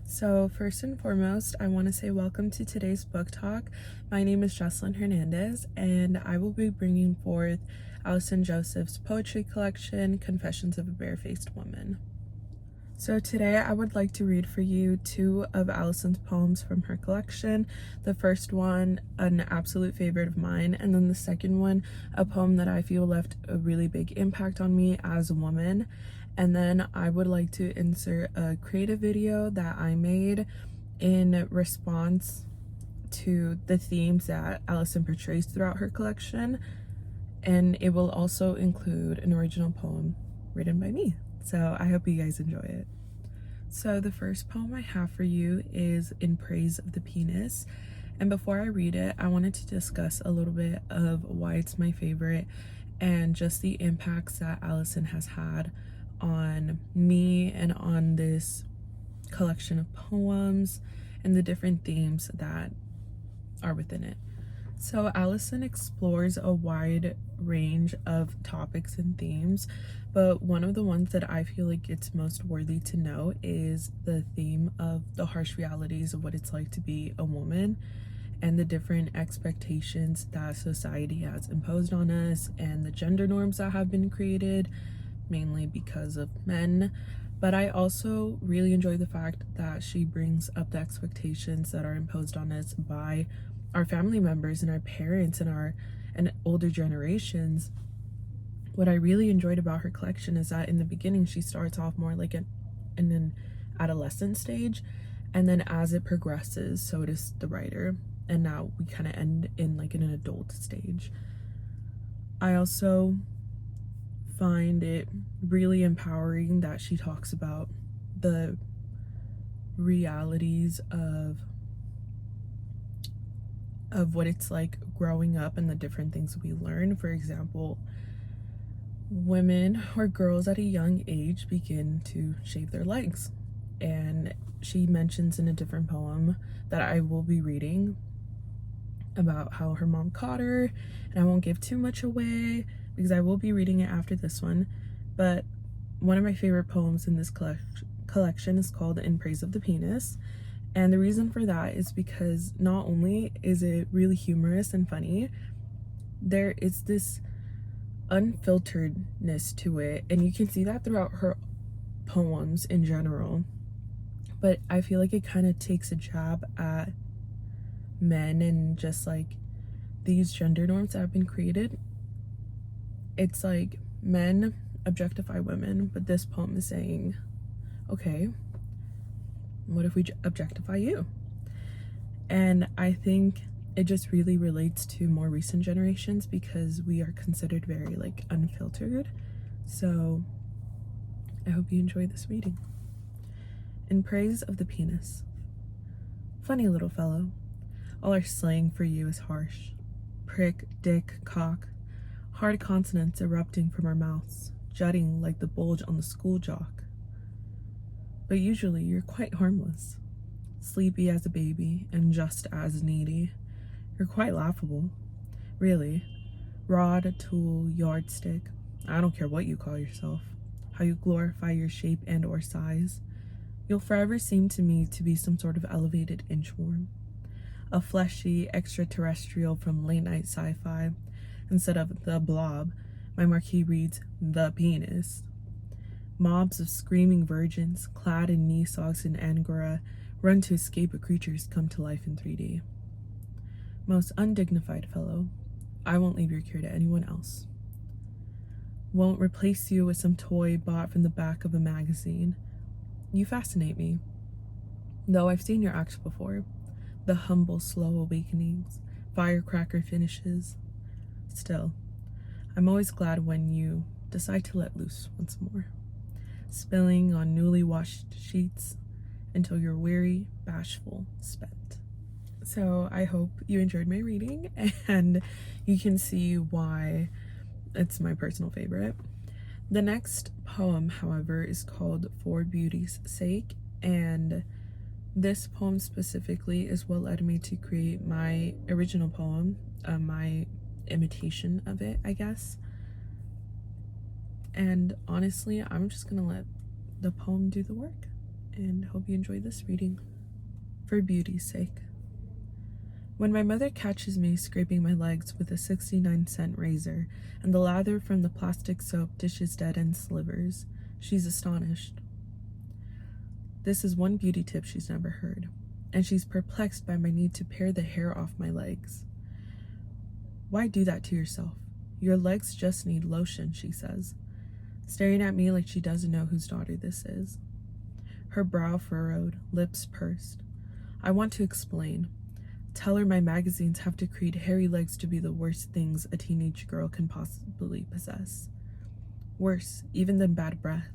So first and foremost, I want to say welcome to today's book talk. My name is Jocelyn Hernandez, and I will be bringing forth Allison Joseph's poetry collection, Confessions of a Barefaced Woman. So today I would like to read for you two of Allison's poems from her collection. The first one, an absolute favorite of mine, and then the second one, a poem that I feel left a really big impact on me as a woman. And then I would like to insert a creative video that I made in response to the themes that Allison portrays throughout her collection. And it will also include an original poem written by me. So I hope you guys enjoy it. So the first poem I have for you is In Praise of the Penis. And before I read it, I wanted to discuss a little bit of why it's my favorite and just the impacts that Allison has had on me and on this collection of poems and the different themes that are within it. So Allison explores a wide range of topics and themes, but one of the ones that I feel like it's most worthy to note is the theme of the harsh realities of what it's like to be a woman and the different expectations that society has imposed on us and the gender norms that have been created mainly because of men. But I also really enjoy the fact that she brings up the expectations that are imposed on us by our family members and our parents and older generations. What I really enjoyed about her collection is that in the beginning she starts off more like in an adolescent stage, and then as it progresses, so does the writer, and now we kind of end in like in an adult stage. I also find it really empowering that she talks about the realities of what it's like growing up and the different things we learn. For example, women or girls at a young age begin to shave their legs, and she mentions in a different poem that I will be reading about how her mom caught her, and I won't give too much away because I will be reading it after this one. But one of my favorite poems in this collection is called In Praise of the Penis. And the reason for that is because not only is it really humorous and funny, there is this unfilteredness to it, and you can see that throughout her poems in general. But I feel like it kind of takes a jab at men and just like these gender norms that have been created. It's like men objectify women, but this poem is saying, okay, what if we objectify you? And I think it just really relates to more recent generations because we are considered very like unfiltered. So I hope you enjoy this reading. In Praise of the Penis. Funny little fellow, all our slang for you is harsh. Prick, dick, cock, hard consonants erupting from our mouths, jutting like the bulge on the school jock. But usually you're quite harmless, sleepy as a baby and just as needy. You're quite laughable, really. Rod, tool, yardstick, I don't care what you call yourself, how you glorify your shape and or size. You'll forever seem to me to be some sort of elevated inchworm, a fleshy extraterrestrial from late night sci-fi. Instead of the blob, my marquee reads the penis. Mobs of screaming virgins, clad in knee socks and angora, run to escape a creature's come to life in 3D. Most undignified fellow, I won't leave your care to anyone else. Won't replace you with some toy bought from the back of a magazine. You fascinate me, though I've seen your acts before. The humble, slow awakenings, firecracker finishes. Still, I'm always glad when you decide to let loose once more, spilling on newly washed sheets until you're weary, bashful, spent. So I hope you enjoyed my reading and you can see why it's my personal favorite. The next poem, however, is called For Beauty's Sake, and this poem specifically is what led me to create my original poem, my imitation of it, I guess. And honestly, I'm just gonna let the poem do the work and hope you enjoy this reading for beauty's sake. When my mother catches me scraping my legs with a 69-cent razor and the lather from the plastic soap dishes dead end slivers, she's astonished. This is one beauty tip she's never heard, and she's perplexed by my need to pare the hair off my legs. Why do that to yourself? Your legs just need lotion, she says, staring at me like she doesn't know whose daughter this is. Her brow furrowed, lips pursed. I want to explain. Tell her my magazines have decreed hairy legs to be the worst things a teenage girl can possibly possess. Worse, even than bad breath.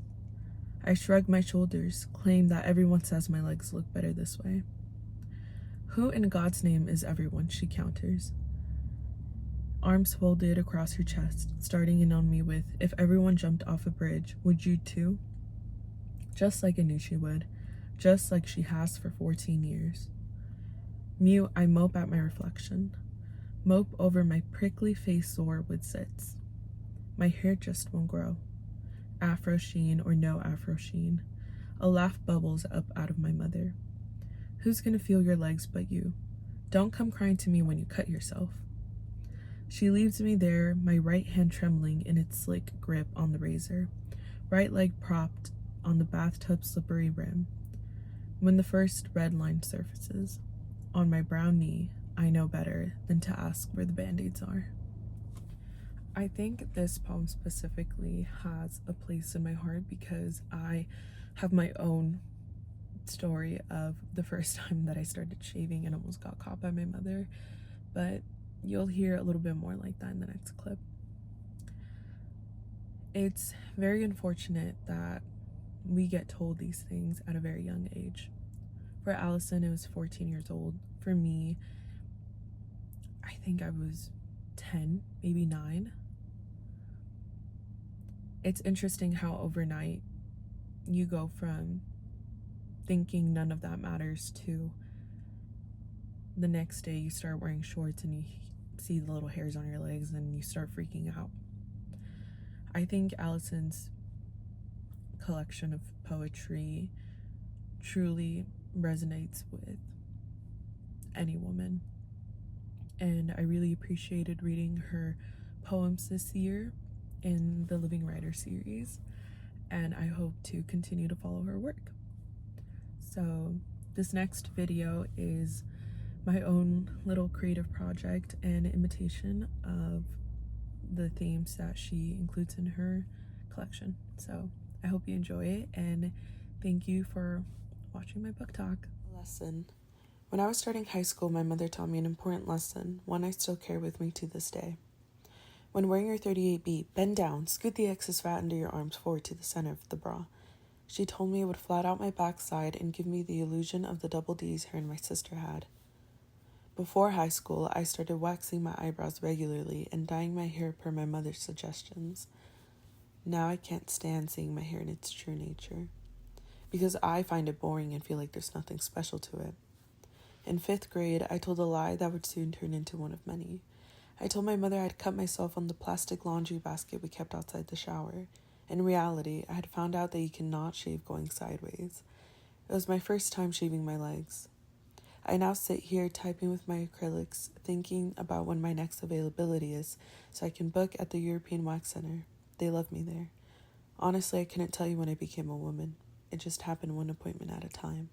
I shrug my shoulders, claim that everyone says my legs look better this way. Who in God's name is everyone, she counters. Arms folded across her chest, starting in on me with, if everyone jumped off a bridge, would you too? Just like I knew she would, just like she has for 14 years. Mute, I mope at my reflection. Mope over my prickly face sore with zits. My hair just won't grow. Afro sheen or no afro sheen. A laugh bubbles up out of my mother. Who's gonna feel your legs but you? Don't come crying to me when you cut yourself. She leaves me there, my right hand trembling in its slick grip on the razor, right leg propped on the bathtub slippery rim. When the first red line surfaces, on my brown knee, I know better than to ask where the band-aids are. I think this poem specifically has a place in my heart because I have my own story of the first time that I started shaving and almost got caught by my mother, but you'll hear a little bit more like that in the next clip. It's very unfortunate that we get told these things at a very young age. For Allison, it was 14 years old. For me, I think I was 10, maybe 9. It's interesting how overnight you go from thinking none of that matters to the next day you start wearing shorts and you see the little hairs on your legs and you start freaking out. I think Allison's collection of poetry truly resonates with any woman, and I really appreciated reading her poems this year in the Living Writer series, and I hope to continue to follow her work. So this next video is my own little creative project and imitation of the themes that she includes in her collection. So I hope you enjoy it, and thank you for watching my book talk. Lesson. When I was starting high school, my mother taught me an important lesson, one I still carry with me to this day. When wearing your 38B, bend down, scoot the excess fat under your arms forward to the center of the bra. She told me it would flat out my backside and give me the illusion of the double D's her and my sister had. Before high school, I started waxing my eyebrows regularly and dyeing my hair per my mother's suggestions. Now I can't stand seeing my hair in its true nature, because I find it boring and feel like there's nothing special to it. In 5th grade, I told a lie that would soon turn into one of many. I told my mother I'd cut myself on the plastic laundry basket we kept outside the shower. In reality, I had found out that you cannot shave going sideways. It was my first time shaving my legs. I now sit here typing with my acrylics, thinking about when my next availability is, so I can book at the European Wax Center. They love me there. Honestly, I couldn't tell you when I became a woman. It just happened one appointment at a time.